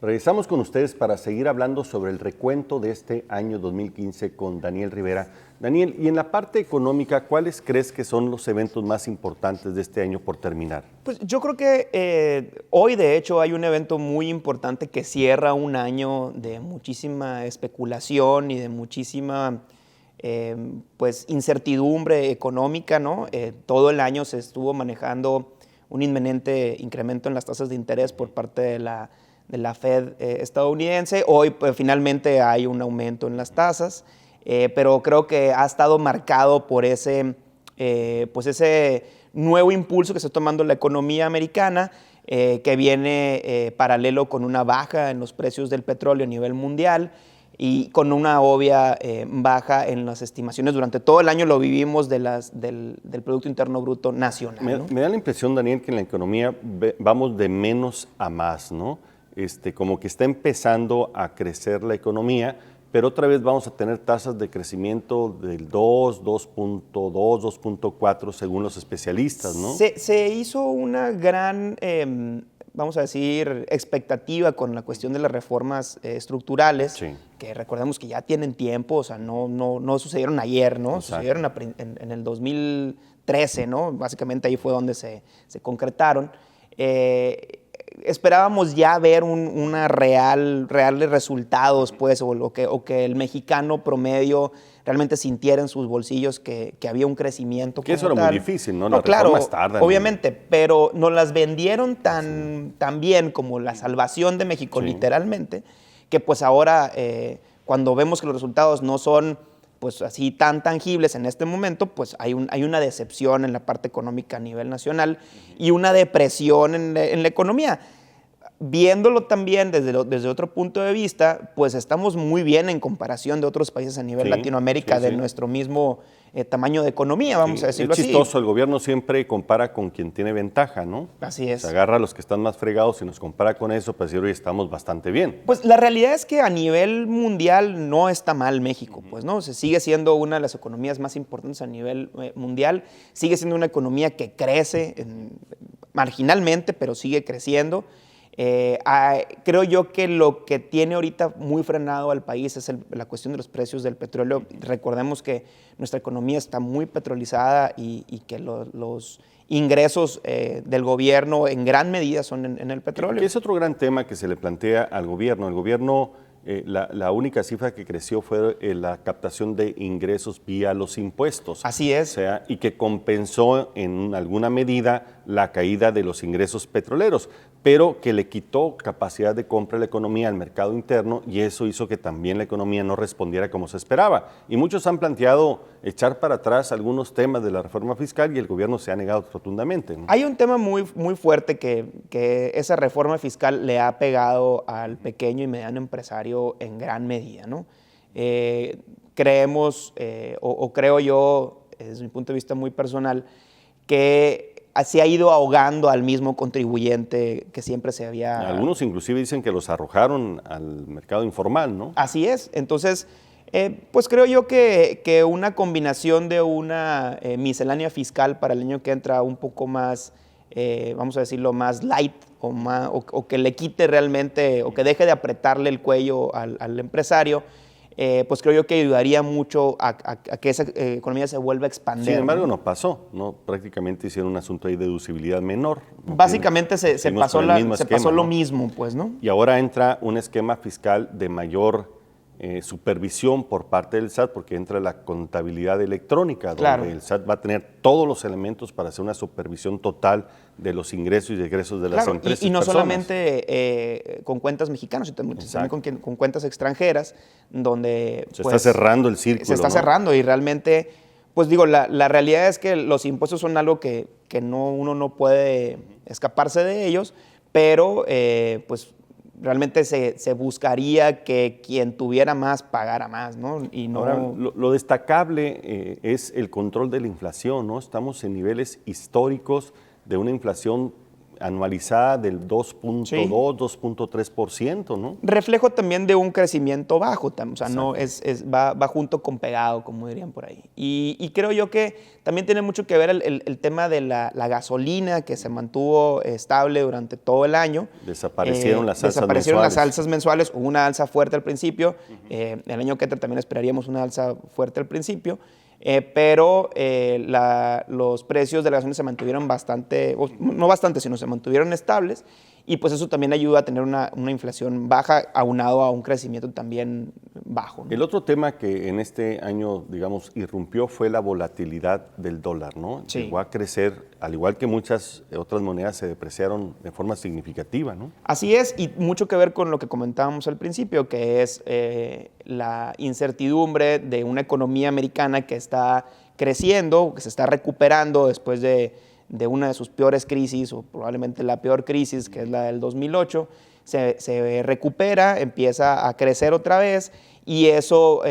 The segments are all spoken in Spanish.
Regresamos con ustedes para seguir hablando sobre el recuento de este año 2015 con Daniel Rivera. Daniel, y en la parte económica, ¿cuáles crees que son los eventos más importantes de este año por terminar? Pues yo creo que hoy, de hecho, hay un evento muy importante que cierra un año de muchísima especulación y de muchísima pues, incertidumbre económica, ¿no? Todo el año se estuvo manejando un inminente incremento en las tasas de interés por parte de la Fed estadounidense. Hoy pues, finalmente hay un aumento en las tasas, pero creo que ha estado marcado por ese nuevo impulso que está tomando la economía americana, que viene paralelo con una baja en los precios del petróleo a nivel mundial y con una obvia baja en las estimaciones. Durante todo el año lo vivimos del Producto Interno Bruto nacional, ¿no? Me da la impresión, Daniel, que en la economía vamos de menos a más, ¿no? Como que está empezando a crecer la economía, pero otra vez vamos a tener tasas de crecimiento del 2, 2.2, 2.4 según los especialistas, ¿no? Se hizo una gran, vamos a decir, expectativa con la cuestión de las reformas estructurales, Sí. que recordemos que ya tienen tiempo, o sea, no sucedieron ayer, ¿no? Exacto. Sucedieron en el 2013, ¿no? Básicamente ahí fue donde se concretaron. Esperábamos ya ver reales resultados, pues, o que el mexicano promedio realmente sintiera en sus bolsillos que había un crecimiento. Que eso era muy difícil, ¿no? No, Las claro, reformas tardan. obviamente, pero nos las vendieron tan bien como la salvación de México, Sí. literalmente, que pues ahora, cuando vemos que los resultados no son pues así tan tangibles en este momento, pues hay una decepción en la parte económica a nivel nacional y una depresión en la economía. Viéndolo también desde otro punto de vista, pues estamos muy bien en comparación de otros países a nivel Sí, Latinoamérica, sí, de sí. nuestro mismo tamaño de economía, vamos a decirlo Es así. chistoso, el gobierno siempre compara con quien tiene ventaja, ¿no? Así es. Se agarra a los que están más fregados y nos compara con eso, pues hoy estamos bastante bien. Pues la realidad es que a nivel mundial no está mal México, pues, ¿no? Se sigue siendo una de las economías más importantes a nivel mundial, sigue siendo una economía que crece marginalmente, pero sigue creciendo. Creo yo que lo que tiene ahorita muy frenado al país es la cuestión de los precios del petróleo. Recordemos que nuestra economía está muy petrolizada y que los ingresos del gobierno en gran medida son en el petróleo. Que es otro gran tema que se le plantea al gobierno. El gobierno, la única cifra que creció fue la captación de ingresos vía los impuestos. Así es. O sea, y que compensó en alguna medida la caída de los ingresos petroleros, pero que le quitó capacidad de compra a la economía al mercado interno y eso hizo que también la economía no respondiera como se esperaba. Y muchos han planteado echar para atrás algunos temas de la reforma fiscal y el gobierno se ha negado rotundamente, ¿no? Hay un tema muy fuerte que esa reforma fiscal le ha pegado al pequeño y mediano empresario en gran medida, ¿no? Creemos, o creo yo, desde mi punto de vista muy personal, que se ha ido ahogando al mismo contribuyente que siempre se había... Algunos inclusive dicen que los arrojaron al mercado informal, ¿no? Así es. Entonces, pues creo yo que una combinación de una miscelánea fiscal para el año que entra un poco más, vamos a decirlo, más light o que le quite realmente o que deje de apretarle el cuello al empresario, pues creo yo que ayudaría mucho a que esa economía se vuelva a expandir. Sin embargo, no pasó, ¿no? Prácticamente hicieron un asunto ahí de deducibilidad menor. ¿No? Básicamente se pasó lo ¿no? mismo, pues, ¿no? Y ahora entra un esquema fiscal de mayor supervisión por parte del SAT, porque entra la contabilidad electrónica, Claro. donde el SAT va a tener todos los elementos para hacer una supervisión total de los ingresos y egresos de las empresas. Y no personas. Solamente con cuentas mexicanas, sino también con cuentas extranjeras, donde Se pues, está cerrando el círculo. Se está cerrando y realmente, pues digo, la realidad es que los impuestos son algo que uno no puede escaparse de ellos, pero pues realmente se buscaría que quien tuviera más pagara más, ¿no? Y no... Ahora, lo destacable es el control de la inflación, ¿no? Estamos en niveles históricos de una inflación anualizada del 2.2, Sí. 2.3%, ¿no? Reflejo también de un crecimiento bajo, o sea, Exacto. no va junto con pegado, como dirían por ahí. Y creo yo que también tiene mucho que ver el tema de la gasolina, que se mantuvo estable durante todo el año. Desaparecieron las alzas Desaparecieron las mensuales. alzas mensuales, hubo una alza fuerte al principio. El año que entra también esperaríamos una alza fuerte al principio. Pero los precios de la gasolina se mantuvieron bastante, no bastante, sino se mantuvieron estables, y pues eso también ayuda a tener una inflación baja aunado a un crecimiento también bajo, ¿no? El otro tema que en este año, digamos, irrumpió fue la volatilidad del dólar, ¿no? Sí. Llegó a crecer, al igual que muchas otras monedas se depreciaron de forma significativa, ¿no? Así es, y mucho que ver con lo que comentábamos al principio, que es la incertidumbre de una economía americana que está creciendo, que se está recuperando después de una de sus peores crisis, o probablemente la peor crisis, que es la del 2008, se recupera, empieza a crecer otra vez, y eso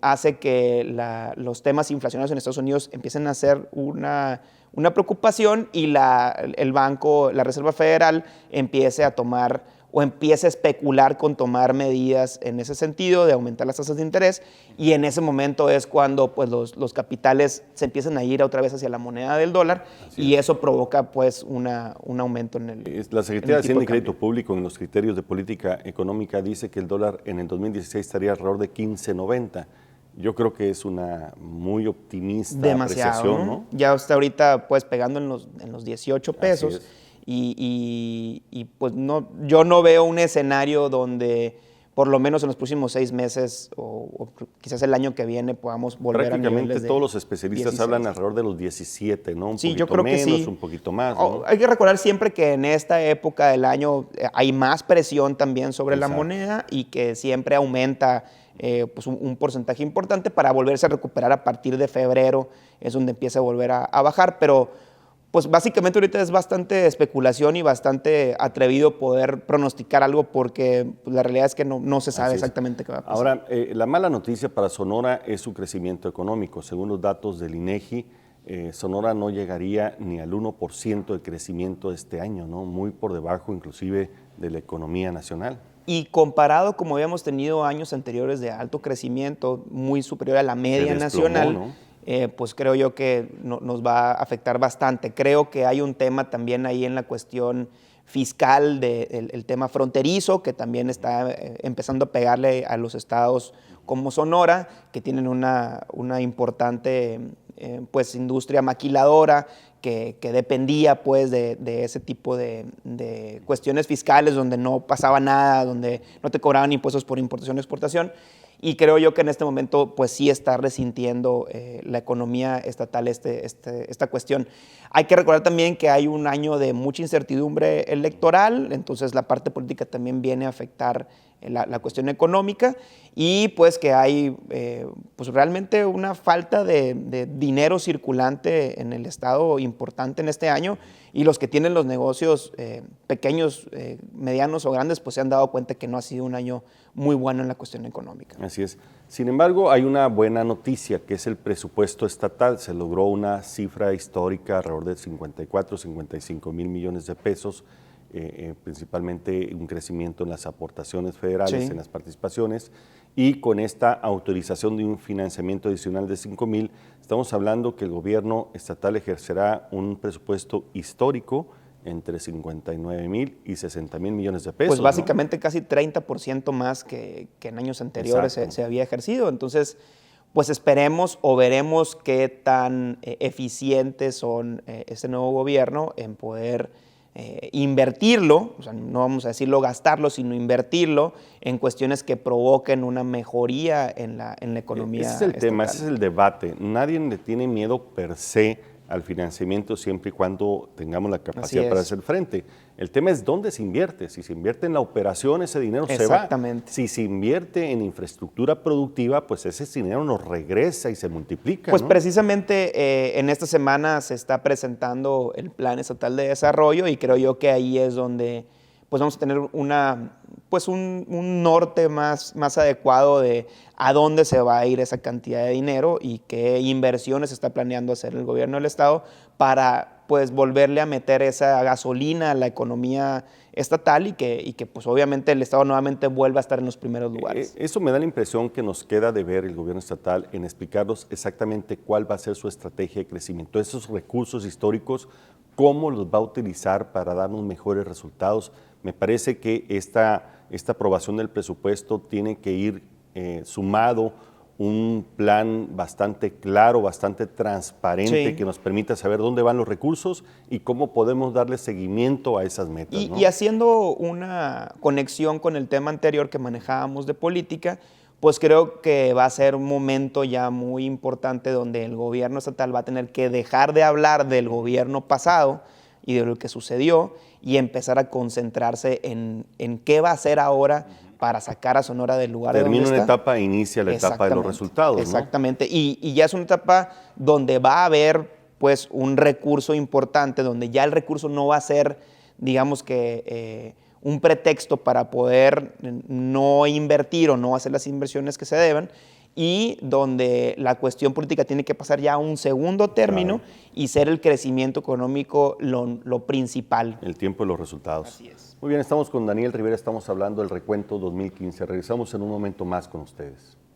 hace que los temas inflacionarios en Estados Unidos empiecen a ser una preocupación, y el banco, la Reserva Federal, empiece a tomar o empiece a especular con tomar medidas en ese sentido de aumentar las tasas de interés, y en ese momento es cuando pues, los capitales se empiezan a ir otra vez hacia la moneda del dólar, y eso provoca pues un aumento en el La Secretaría de tipo Hacienda de y Crédito cambio. Público en los criterios de política económica dice que el dólar en el 2016 estaría alrededor de 15.90. Yo creo que es una muy optimista Demasiado, apreciación, ¿no? ¿no? Ya está ahorita pues pegando en los 18 pesos. Así es. Y pues no, yo no veo un escenario donde por lo menos en los próximos 6 meses o quizás el año que viene podamos volver a Prácticamente niveles de todos los especialistas 16. hablan alrededor de los 17, ¿no? Un Sí, poquito yo creo que menos, sí. un poquito más, ¿no? Hay que recordar siempre que en esta época del año hay más presión también sobre la Exacto. moneda, y que siempre aumenta pues un porcentaje importante para volverse a recuperar a partir de febrero, es donde empieza a volver a bajar, pero pues básicamente ahorita es bastante especulación y bastante atrevido poder pronosticar algo, porque pues, la realidad es que no se sabe Así es. exactamente qué va a pasar. Ahora, la mala noticia para Sonora es su crecimiento económico. Según los datos del INEGI, Sonora no llegaría ni al 1% de crecimiento este año, ¿no? Muy por debajo inclusive de la economía nacional. Y comparado como habíamos tenido años anteriores de alto crecimiento, muy superior a la media desplomó, nacional, ¿no? pues creo yo que nos va a afectar bastante. Creo que hay un tema también ahí en la cuestión fiscal, el tema fronterizo, que también está empezando a pegarle a los estados como Sonora, que tienen una importante pues, industria maquiladora, que dependía pues, de ese tipo de cuestiones fiscales, donde no pasaba nada, donde no te cobraban impuestos por importación o exportación. Y creo yo que en este momento pues sí está resintiendo la economía estatal esta cuestión. Hay que recordar también que hay un año de mucha incertidumbre electoral, entonces la parte política también viene a afectar la cuestión económica, y pues que hay pues realmente una falta de dinero circulante en el estado importante en este año, y los que tienen los negocios pequeños, medianos o grandes pues se han dado cuenta que no ha sido un año muy bueno en la cuestión económica. Así es. Sin embargo, hay una buena noticia, que es el presupuesto estatal. Se logró una cifra histórica alrededor de 54, 55 mil millones de pesos, principalmente un crecimiento en las aportaciones federales, Sí. en las participaciones, y con esta autorización de un financiamiento adicional de 5 mil, estamos hablando que el gobierno estatal ejercerá un presupuesto histórico entre 59 mil y 60 mil millones de pesos. Pues básicamente, ¿no? Casi 30% más que en años anteriores se había ejercido. Entonces, pues esperemos o veremos qué tan eficientes son este nuevo gobierno en poder invertirlo, o sea, no vamos a decirlo gastarlo, sino invertirlo en cuestiones que provoquen una mejoría en la economía ese es el tema, estatal. ese es el debate. Nadie le tiene miedo per se al financiamiento siempre y cuando tengamos la capacidad para hacer frente. El tema es dónde se invierte. Si se invierte en la operación, ese dinero se va. Exactamente. Si se invierte en infraestructura productiva, pues ese dinero nos regresa y se multiplica. Pues ¿no? precisamente en esta semana se está presentando el Plan Estatal de Desarrollo, y creo yo que ahí es donde pues vamos a tener un norte más adecuado de a dónde se va a ir esa cantidad de dinero y qué inversiones está planeando hacer el gobierno del estado para pues volverle a meter esa gasolina a la economía estatal y que pues obviamente el Estado nuevamente vuelva a estar en los primeros lugares. Eso me da la impresión que nos queda de ver el gobierno estatal en explicarnos exactamente cuál va a ser su estrategia de crecimiento. Esos recursos históricos, cómo los va a utilizar para darnos mejores resultados. Me parece que esta aprobación del presupuesto tiene que ir sumado un plan bastante claro, bastante transparente, Sí. que nos permita saber dónde van los recursos y cómo podemos darle seguimiento a esas metas. ¿No? Y haciendo una conexión con el tema anterior que manejábamos de política, pues creo que va a ser un momento ya muy importante donde el gobierno estatal va a tener que dejar de hablar del gobierno pasado y de lo que sucedió y empezar a concentrarse en qué va a hacer ahora para sacar a Sonora del lugar de donde Termina una está. etapa e inicia la etapa de los resultados. Exactamente. ¿No? Y ya es una etapa donde va a haber pues un recurso importante, donde ya el recurso no va a ser, digamos que, un pretexto para poder no invertir o no hacer las inversiones que se deban, y donde la cuestión política tiene que pasar ya a un segundo término y ser el crecimiento económico lo principal. El tiempo de los resultados. Así es. Muy bien, estamos con Daniel Rivera, estamos hablando del recuento 2015. Regresamos en un momento más con ustedes.